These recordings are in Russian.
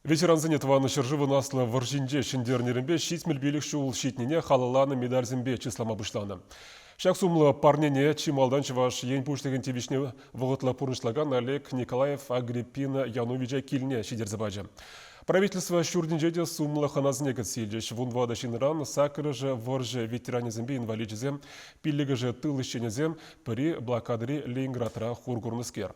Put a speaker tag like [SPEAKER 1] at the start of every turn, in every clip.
[SPEAKER 1] Ветеранзыне тваны шыржывы наслы варжинде шындернерінбе шитмел белік шуыл шитнене халаланы медальзімбе числама бұшланы. Шак сумлы парнене чималдан чываш ен пуштеген тебешне вғытла пурнышлаган Олег Николаев Агриппина Яновича килне шидерзібаджы. Правительство шурдинжеде сумлы ханазыне кітсельдеш. Вунвада шинран сакыры же варжы ветеранезімбе инвалидезем, пиллігі же тыл ищенезем, піри блокадыри Ленинградра хургурныскер.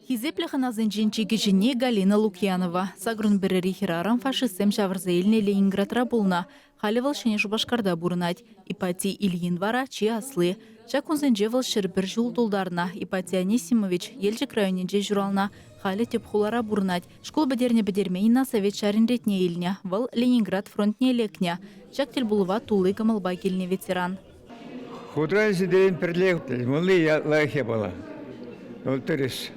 [SPEAKER 2] Хизеплехана зенчинчиги жене Галина Лукьянова. Сагрун берери хирарам фашистсем шаврзаильне Ленинградра булна. Халивал шенешу башкарда бурнать. Ипати Ильин вара чи аслы. Чакун зенчевал шербер жул дулдарна. Ипати Анисимович елчик районенче журална. Хали тепхулара бурнать. Школ бедерне бедермейна совет шарин ретне илня. Вал Ленинград фронтне лекня. Чактель булыва тулы камалба келне ветеран.
[SPEAKER 3] Худрайсы дерен перлег. Мулы я лайхе была. Олтерис.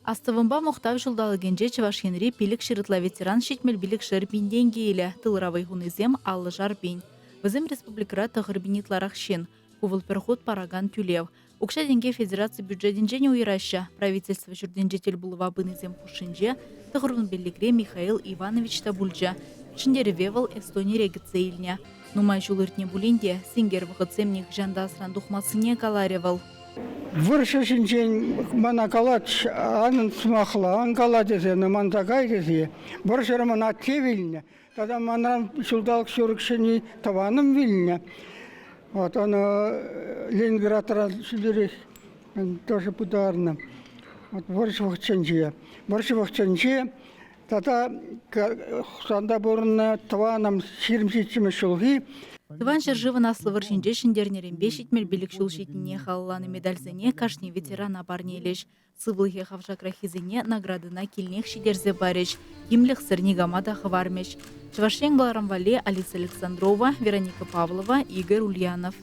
[SPEAKER 2] Астывымба мұқтав жылдалы генже Чавашенри пилік шырытла ветеран шетмел билік шырбинден кейлі. Тылыравай хунызем аллы жарбин. Візім республикара тағырбинитларах шен. Кувыл перход параган тюлев. Укша денге федерация бюджетінже не уйраща. Правительство жүрденжетел булыва бынызем пушынже. Тағырбын белігре Михаил Иванович Табульджа. Шындері вевал Эстония регіце илня. Нумай жулыртне буленде сингер вғытсемнех жандасран духмасыне каларевал.
[SPEAKER 4] Выршашинчен мана калач анын смахла, ан каладезе, ман загайдезе. Выршар мана те вильня. Тогда манан шулдалк шурыкшени таваным вильня. Вот он Ленинград разширих тоже пударно. Вот выршавахченче. Выршавахченче. Тогда санда бурна таваным ширмшичиме шулги.
[SPEAKER 2] Тыван жыржывы наслы варжинде шындернерен бешетмел билік шул шетіне халаланы медальзіне кашне ветеран абарнелеш. Сывлыхе хавжакрахизіне наградына келнех шидерзе бареш. Имліх сырни гамада хавармеш. Чавашен Баларамвале, Алиса Александрова, Вероника Павлова, Игорь Ульянов.